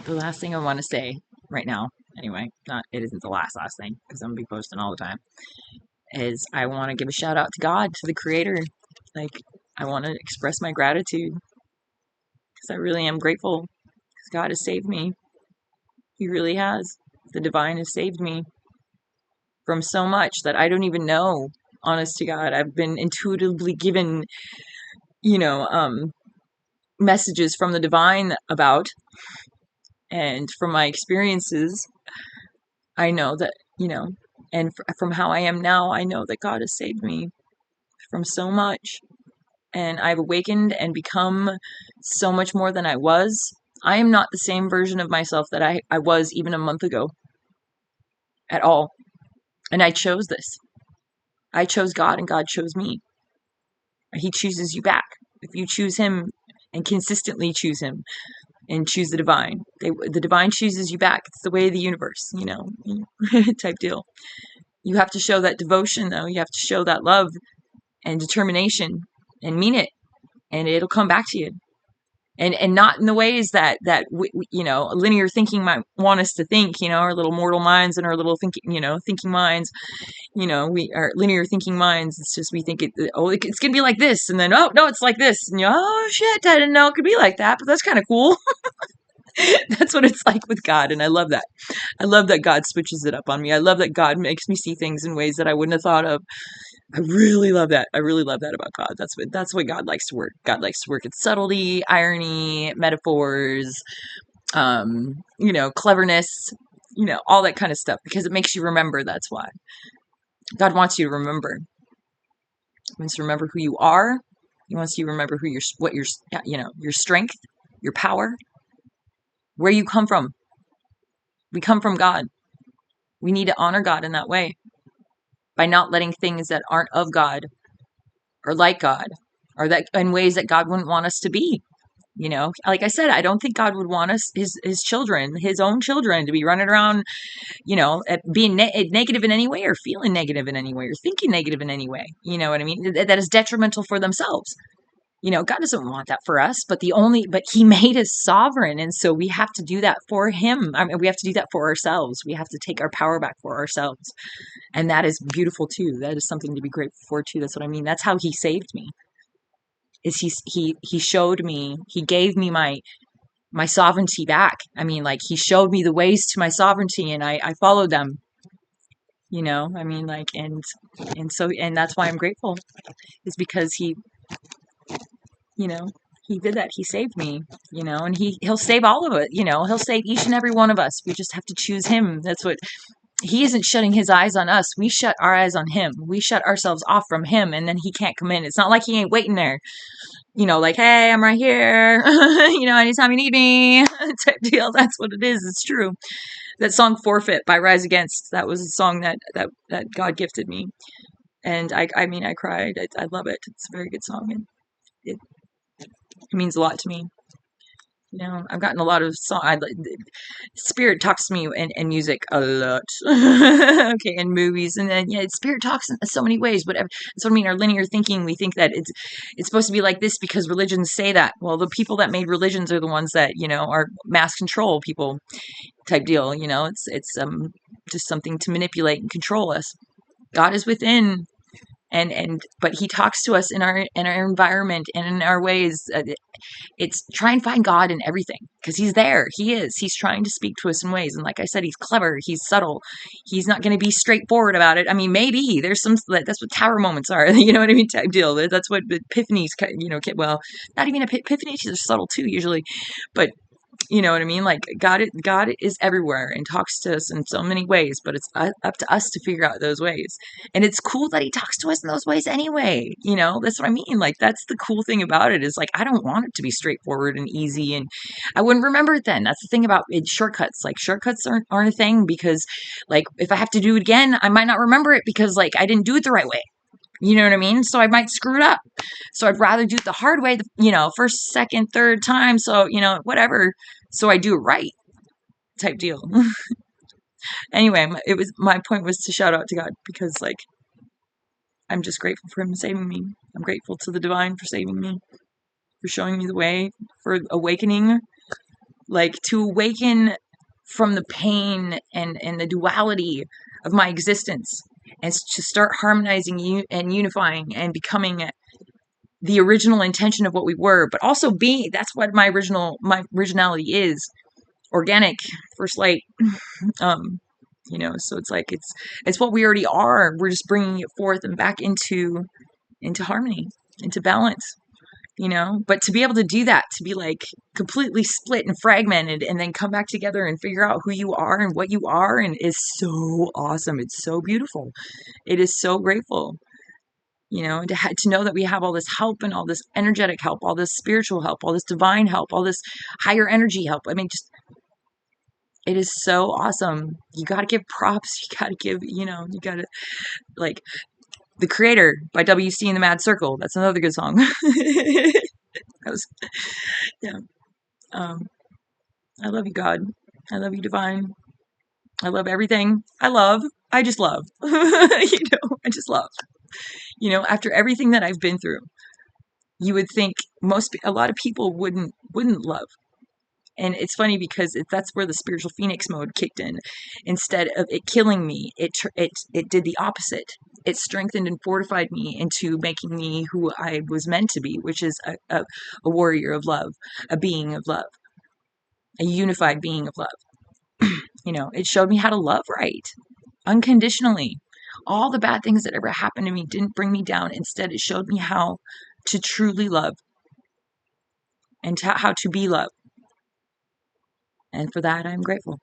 the last thing I want to say right now, anyway, not it isn't the last thing because I'm gonna be posting all the time, is I want to give a shout out to God, to the Creator. Like, I want to express my gratitude because I really am grateful because God has saved me. He really has. The divine has saved me from so much that I don't even know. Honest to God, I've been intuitively given, you know, messages from the divine about, and from my experiences, I know that, and from how I am now, I know that God has saved me from so much. And I've awakened and become so much more than I was. I am not the same version of myself that I was even a month ago at all. And I chose this. I chose God and God chose me. He chooses you back. If you choose Him and consistently choose Him and choose the divine, the divine chooses you back. It's the way of the universe, type deal. You have to show that devotion, though. You have to show that love and determination and mean it, and it'll come back to you. And not in the ways that linear thinking might want us to think, our little mortal minds and our little thinking minds, we are linear thinking minds. It's just we think it's gonna be like this, and then oh no, it's like this, and oh shit, I didn't know it could be like that, but that's kind of cool. That's what it's like with God, and I love that. I love that God switches it up on me. I love that God makes me see things in ways that I wouldn't have thought of. I really love that. I really love that about God. That's what God likes to work. God likes to work in subtlety, irony, metaphors, cleverness, all that kind of stuff, because it makes you remember. That's why God wants you to remember. He wants to remember who you are. He wants you to remember your strength, your power, where you come from. We come from God. We need to honor God in that way by not letting things that aren't of God or like God, or that in ways that God wouldn't want us to be. Like I said, I don't think God would want us, his children, his own children, to be running around, being negative in any way, or feeling negative in any way, or thinking negative in any way. You know what I mean? That is detrimental for themselves. God doesn't want that for us, but He made us sovereign. And so we have to do that for Him. I mean, we have to do that for ourselves. We have to take our power back for ourselves. And that is beautiful too. That is something to be grateful for too. That's what I mean. That's how He saved me. Is he showed me, He gave me my sovereignty back. I mean, like, He showed me the ways to my sovereignty, and I followed them. I mean, like, and that's why I'm grateful, is because you know, He did that. He saved me, and He'll save all of it. He'll save each and every one of us. We just have to choose Him. That's what He isn't shutting His eyes on us. We shut our eyes on Him. We shut ourselves off from Him, and then He can't come in. It's not like He ain't waiting there. Like, hey, I'm right here. Anytime you need me, type deal. That's what it is. It's true. That song "Forfeit" by Rise Against, that was a song that God gifted me, and I mean, I cried. I love it. It's a very good song, and it means a lot to me. I've gotten a lot of Spirit talks to me in music a lot. Okay, in movies, and then Spirit talks in so many ways. Whatever. That's what I mean. Our linear thinking, we think that it's supposed to be like this because religions say that. Well, the people that made religions are the ones that are mass control people, type deal. It's just something to manipulate and control us. God is within. But He talks to us in our environment and in our ways. It's try and find God in everything, because He's there. He's trying to speak to us in ways, and like I said, He's clever, He's subtle. He's not going to be straightforward about it. I mean, maybe there's that's what tower moments are. You know what I mean? Type deal. That's what epiphanies. Well, not even epiphanies are subtle too usually, but you know what I mean? Like, God is everywhere and talks to us in so many ways, but it's up to us to figure out those ways. And it's cool that He talks to us in those ways anyway. That's what I mean. Like, that's the cool thing about it, is like, I don't want it to be straightforward and easy, and I wouldn't remember it then. That's the thing about it, shortcuts. Like, shortcuts aren't a thing, because like, if I have to do it again, I might not remember it because like I didn't do it the right way. You know what I mean? So I might screw it up. So I'd rather do it the hard way, first, second, third time. So, whatever. So I do it right, type deal. Anyway, my point was to shout out to God, because like, I'm just grateful for Him saving me. I'm grateful to the divine for saving me, for showing me the way, for awakening, like to awaken from the pain and the duality of my existence, and to start harmonizing you and unifying and becoming the original intention of what we were, but also being, that's what my originality is, organic, first light. um so it's like it's what we already are. We're just bringing it forth and back into harmony, into balance. But to be able to do that, to be like completely split and fragmented and then come back together and figure out who you are and what you are, and is so awesome. It's so beautiful. It is so grateful. And to know that we have all this help and all this energetic help, all this spiritual help, all this divine help, all this higher energy help. I mean, just, it is so awesome. You got to give props. You got to give, you got to, like, The Creator by WC and the Mad Circle. That's another good song. That was, yeah. I love you, God. I love you, Divine. I love everything. I just love. I just love. After everything that I've been through, you would think a lot of people wouldn't love. And it's funny because that's where the spiritual phoenix mode kicked in. Instead of it killing me, it did the opposite. It strengthened and fortified me into making me who I was meant to be, which is a warrior of love, a being of love, a unified being of love. It showed me how to love right, unconditionally. All the bad things that ever happened to me didn't bring me down. Instead, it showed me how to truly love and how to be loved. And for that, I'm grateful.